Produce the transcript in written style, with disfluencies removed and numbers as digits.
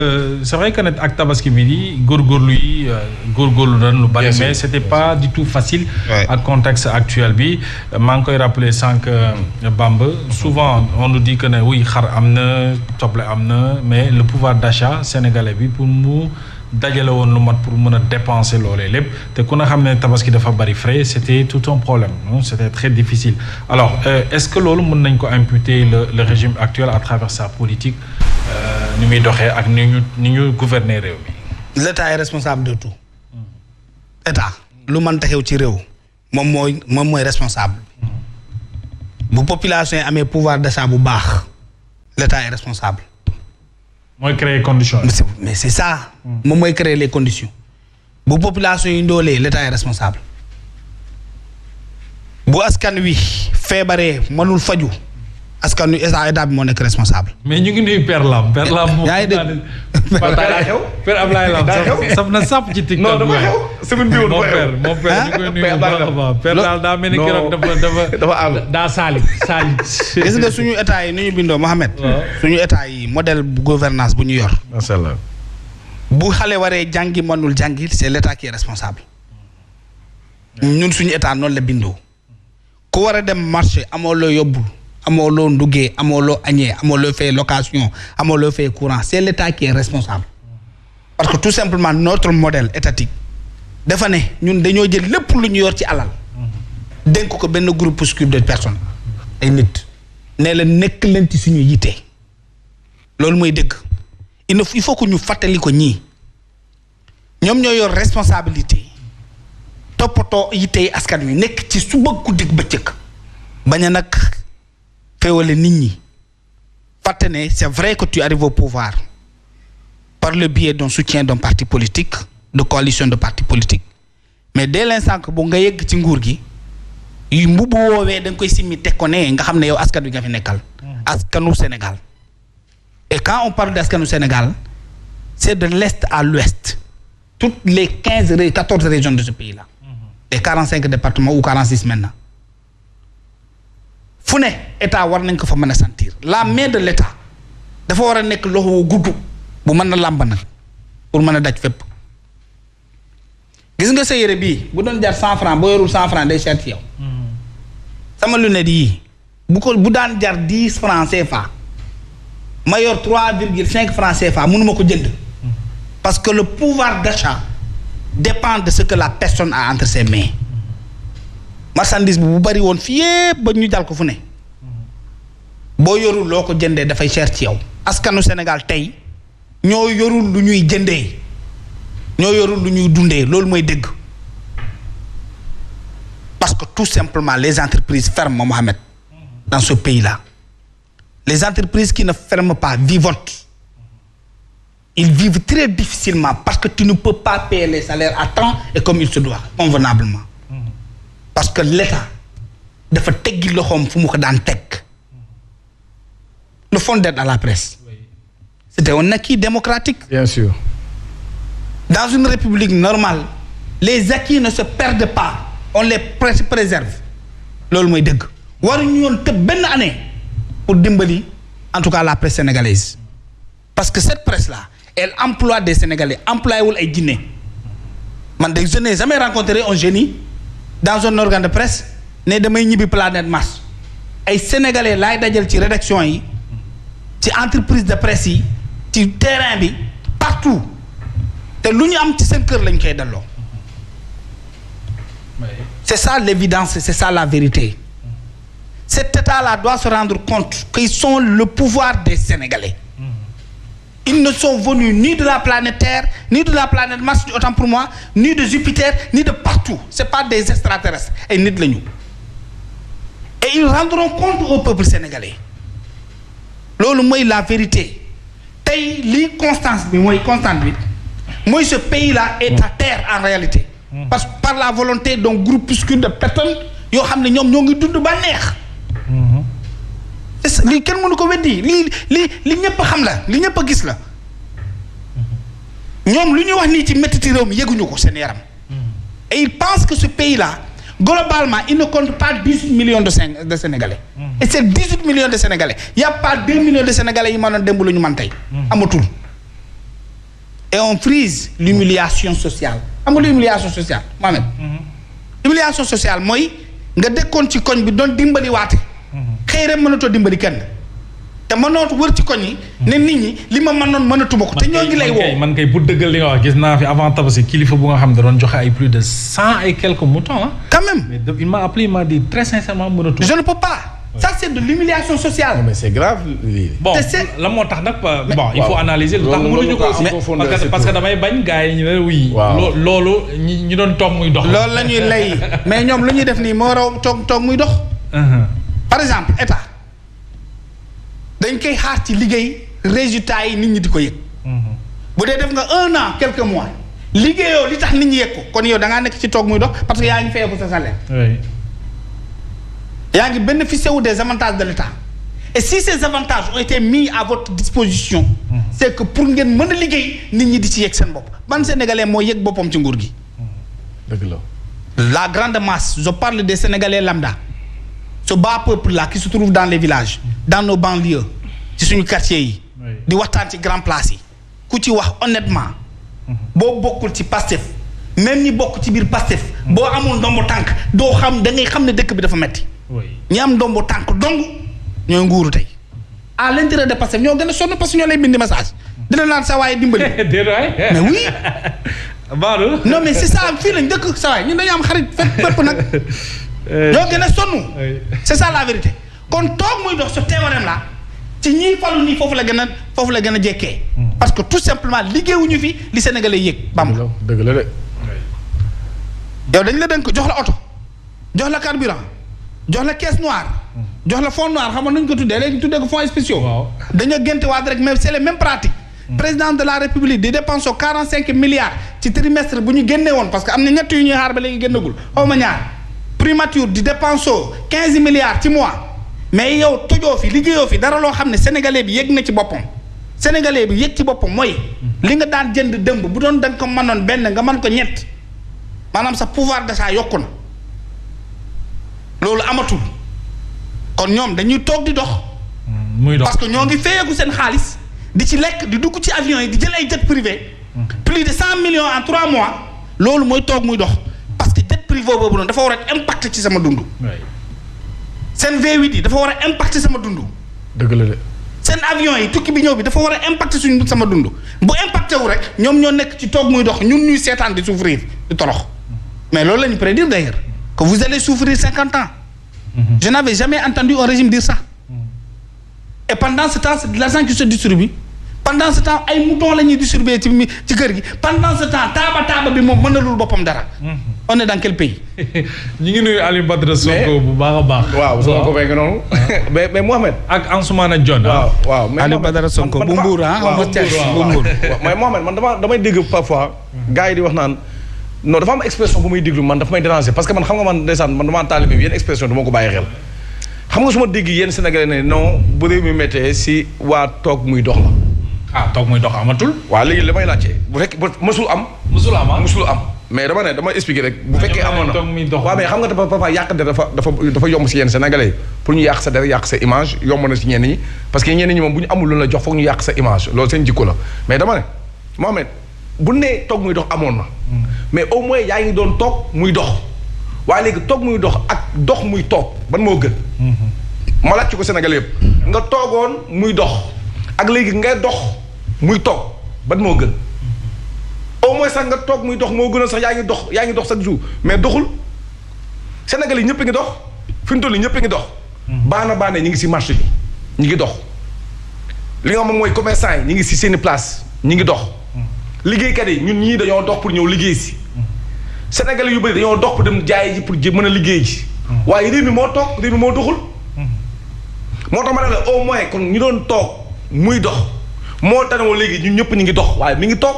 C'est vrai que ak tabaski bi di góorgóorlu yi góorgóorlu nañ lu bari mais c'était pas du tout facile ak contexte actuel bi maa ngi koy rappeler sànq Bamba souvent on nous dit que ne oui xar am na soble am na mais le pouvoir d'achat sénégalais bi pour mu dajale woon lu mat pour mën a dépenser loolee lépp te ku na xam ne tabaski dafa bari frais c'était tout un problème non c'était très difficile alors est-ce que loolu mën nañ ko imputer le régime actuel à travers sa politique ni muy doxee ak ni ñu gouverner réew mi. L'État est responsable de tout. État lu mën ta xew ci réew moom mooy responsable. bu population yi amee pouvoir d'achat bu baax l'État est responsable. mooy créer conditions. mais c'est ça. moom mooy créer les conditions. bu population yi ndoolee l'État est responsable. bu askan wi feebaree mënul faju askan wi état bi moo nekk responsable. mais ñu ngi nuyu Père Lam. Père Lam moom yaa ngi dégg Père Ablaye Lam saf na sàpp ci TikTok. non dama xew semaine bii woon mon père ñu koy nuyu Père daal daa mel ni keroog dafa àll. daa saali. gis nga suñu état yi ni ñu bindoo Mohamed. suñu état yi modèle bu gouvernance bu ñu yor. macha allah. bu xale waree jàngi mënul jàngi c'est l'état qui est responsable. ñun suñu état noonu la bindoo. ku war a dem marché amoo loo yóbbu. amoo loo nduggee amoo loo añee amoo loo fay location amoo loo fay courant c'est l'État qui est responsable parce que tout simplement notre modèle étatique dafa ne ñun dañoo jël lépp lu ñu yor ci alal dénk ko benn groupuscule de personnes ay nit ne la nekk leen ci suñu yitte loolu mooy dëgg il faut que ñu fàttali ko ñii ñoom ñoo yor responsabilité toppatoo yitte askan wi nekk ci suba guddi bëccëg bañ a nag féewale nit ñi fàtte ne c'est vrai que tu arrives au pouvoir par le biais d'un soutien d'un parti politique de coalition de partis politiques mais dès l'instant que bu nga yegg ci nguur gi yu mbubu woowee da nga koy simmi teg ko ne nga xam ne yow askan wi nga fi nekkal askanu Sénégal et quand on parle d'askanu Sénégal c'est de l'est à l'ouest toutes les 14 régions de ce pays-là et 45 départements ou 46 maintenant fu ne état war nañ ko fa mën a sentir la main de l'état dafa war a nekk loxo wu gudd bu mën a làmb nag pour mën a daj fépp gis nga sa yére bii bu doon jar 100 francs boo yorul 100 francs day cher ci yow sama lunette yii bu daan jar 10 francs CFA ma yor 3,5 francs CFA mënuma ko jënd parce que le pouvoir d'achat dépend de ce que la personne a entre ses mains marchandise bi bu bari woon fii yépp ba ñu jàll ko fu ne boo yorul loo ko jëndee dafay cher ci yow askanu Sénégal tey ñoo yorul lu ñuy jëndee ñoo yorul lu ñuy dundee loolu mooy dëgg parce que tout simplement les entreprises ferment Mohamed dans ce pays-là les entreprises qui ne ferment pas vivotent ils vivent très difficilement parce que tu ne peux pas payer les salaires à temps et comme il se doit convenablement parce que l'État dafa teggi loxoom fu mu ko daan teg le fonds d'aide à la presse c'était un acquis démocratique. Bien sûr. Dans une république normale les acquis ne se perdent pas on les préserve loolu mooy dëgg waruñu yoon tëb benn année pour dimbali en tout cas la presse sénégalaise parce que cette presse-là elle emploie des Sénégalais employé wul ay jinne man de je n'ai jamais rencontré un génie dans un organe de presse ne damay ñibbi Planète Mars ay sénégalais laay dajal ci rédaction yi ci entreprise de presse yi ci terrain bi partout te lu ñu am ci seen kër lañ koy delloo c'est ça l'évidence c'est ça la vérité cet état-là doit se rendre compte qu'ils sont le pouvoir des Sénégalais ils ne sont venus ni de la planète Terre ni de la planète Mars autant pour moi ni de Jupiter ni de partout c'est pas des extraterrestres ay nit lañu et ils rendront compte au peuple sénégalais loolu mooy la vérité tey lii constante bi mooy ce pays-là est à terre en réalité parce que par la volonté d'un groupuscule de personnes yoo xam ne ñoom ñoo ngi dund ba neex lii kenn mënu ko weddi li ñëpp xam la li ñëpp a gis la ñoom lu ñu wax nii ci métti réew mi yëguñu ko seen yaram et ils pensent que ce pays-là globalement il ne compte pas 18 millions de Sénégalais et c'est 18 millions de Sénégalais il y a pas 2 millions de Sénégalais yi mënoon démb lu ñu man tey amatul et on frise l'humiliation sociale xam nga l'humiliation sociale Mohamed. humiliation sociale mooy nga dëkkoon ci koñ bi doon dimbali waate. xëy rek mënatoo dimbali kenn. te mënoo wër ci koñ yi. ne nit ñi li ma mënoon mënatuma ko. te ñoo ngi lay woo man kay pour dëggal li nga wax gis naa fi avant Tabaski kilifa bu nga xam ne da doon joxe ay plus de 100 et quelques moutons ah. quand même mais il m'a appelé il m'a dit très sincèrement mënatuma. je ne peux pas. ça c'est de l'humiliation sociale. non mais c'est grave. bon la moo tax nag bon il faut analyser lu tax mënuñu ko aussi parce que damay bañ gars yi ñu ne oui. waaw loolu ñi doon toog muy dox. loolu la ñuy lay mais ñoom lu ñuy def nii moo raw toog muy dox. par exemple état dañ koy xaar ci liggéey résultats yi nit ñi di ko yëg. bu dee def nga 1 an quelques mois liggéeyoo li tax nit ñi yëg ko kon yow da ngaa nekk ci toog muy dox parce que yaa ngi fayeeku sa salaire. yaa ngi bénéficié wu des avantages de l'État et si ces avantages ont été mis à votre disposition. c'est que pour ngeen mën a liggéey nit ñi di ci yëg seen bopp ban Sénégalais moo yëg boppam ci nguur gi. dëgg la. la grande masse je parle des Sénégalais lambda ce bas peuple là qui se trouve dans les villages dans nos banlieues ci suñu quartiers yi. di waxtaan ci grand place yi ku ci wax honnêtement. boo bokkul ci Pastef même ñi bokk ci biir Pastef. boo amul ndombo tànk doo xam da ngay xam ne dëkk bi dafa metti ñi am ndombo tànk dong ñooy nguuru tey à l'intérieur de Pastef ñoo gën a sonn parce que ñoo lay bindi message dina naan sa waaye dimbali. mais oui. non mais c'est ça fii lañ dëkk sa waay ñun dañu am xarit fépp nag. ñoo gën a sonn. c'est ça la vérité kon toog muy dox ce théorème là ci ñii falu nii foofu la gën a jekkee. parce que tout simplement liggéeyuñu fi li Sénégalais yëg. Bamba dëgg la de. yow dañ la dënk jox la oto jox la carburant. jox la caisse noire. jox la fonds noir xam nga nañu ko tuddee léegi tuddee ko fonds spéciaux. dañoo génte waat rek mais c'est les mêmes pratiques. président de la république di dépense 45 milliards ci trimestre bu ñu génnee woon parce que am na ñett yu ñuy xaar ba léegi génnagul xaw ma ñaar. primature di dépense 15 milliards ci mois mais yow tojoo fi liggéeyoo fi dara loo xam ne sénégalais bi yëg na ci boppam. sénégalais bi yëg ci boppam mooy. li nga daan jënd dëmb bu doon da nga ko mënoon benn nga mën ko ñett maanaam sa pouvoir d'achat yokku na. loolu amatul kon ñoom dañuy toog di dox. muy dox parce que ñoo ngi fayeeku seen xaalis di ci lekk di dugg ci avion yi di jël ay jet privé. plus de 100 millions en 3 mois. loolu mooy toog muy dox parce que jet privé boobu noonu dafa war a impact ci sama dund. seen V8 yi dafa war a impact sama dund. dëgg la de. seen avion yi tukki bi ñëw bi dafa war a impact suñu sama dund bu impacté wu rek ñoom ñoo nekk ci toog muy dox ñun ñuy seetaan di souffrir di torox mais loolu la ñu prédire d'ailleurs que vous allez souffrir 50 ans. Je n'avais jamais entendu un régime dire ça. Et pendant ce temps, c'est de l'argent qui se distribue. Pendant ce temps, ay moutons la ñuy distribuer ci kër gi. Pendant ce temps, taaba bi moom mënalul boppam dara. On est dans quel pays? ñu ngi nuyu Aliou Badara Sonko bu baax a baax. waaw soo ko fekk noonu. mais Mohamed. ak Ansoumana Dione. waaw mais Aliou Badara Sonko bu Mbour ah. bu Mbour. mais Mohamed man damay dégg parfois. gars yi di wax naan. non dafa am expression bu muy déglu man dafa may déranger parce que man xam nga man ndeysaan man damaa taalibe bi yenn expression du ma ko bàyyi xel xam nga su ma dégg yenn Sénégalais ne non bu réew mi méttee si waa toog muy dox la. toog muy dox amatul. waaw léegi li may laajte bu fekk mësul am. mësul am mais dama expliquer rek. bu fekkee amoon na toog muy dox waaw mais xam nga dafa yàq der dafa yomb si yenn Sénégalais pour ñu yàq sa der yàq sa image yomb na si ñenn ñi parce que ñenn ñi moom bu ñu amul lu la jox foog ñu yàq sa image loolu seen jikko la mais dama ne Mohamed bu nee toog muy dox amoon na mais au moins yaa ngi doon toog muy dox waaye léegi toog muy dox ak dox muy toog ban moo gën. ma laaj ci ko Sénégal yëpp nga toogoon muy dox ak léegi ngay dox muy toog ban moo gën au moins sax nga toog muy dox moo gën a sax yaa ngi dox chaque jour mais doxul Sénégal yi ñëpp a ngi dox fi mu toll nii ñëpp a ngi dox. baana ñu ngi si marché bi ñu ngi dox li nga xam mooy commerçant yi ñu ngi si seeni place ñu ngi dox. liggéeykat yi ñun ñii dañoo dox pour ñëw liggéey si Sénégalais yu bëri dañoo dox pour dem jaay ji pour mën a liggéey ji waaye réew mi moo toog réew mi moo doxul moo tax ma ne la au moins kon ñu doon toog muy dox moo tax léegi ñun ñëpp ñu ngi dox waaye mi ngi toog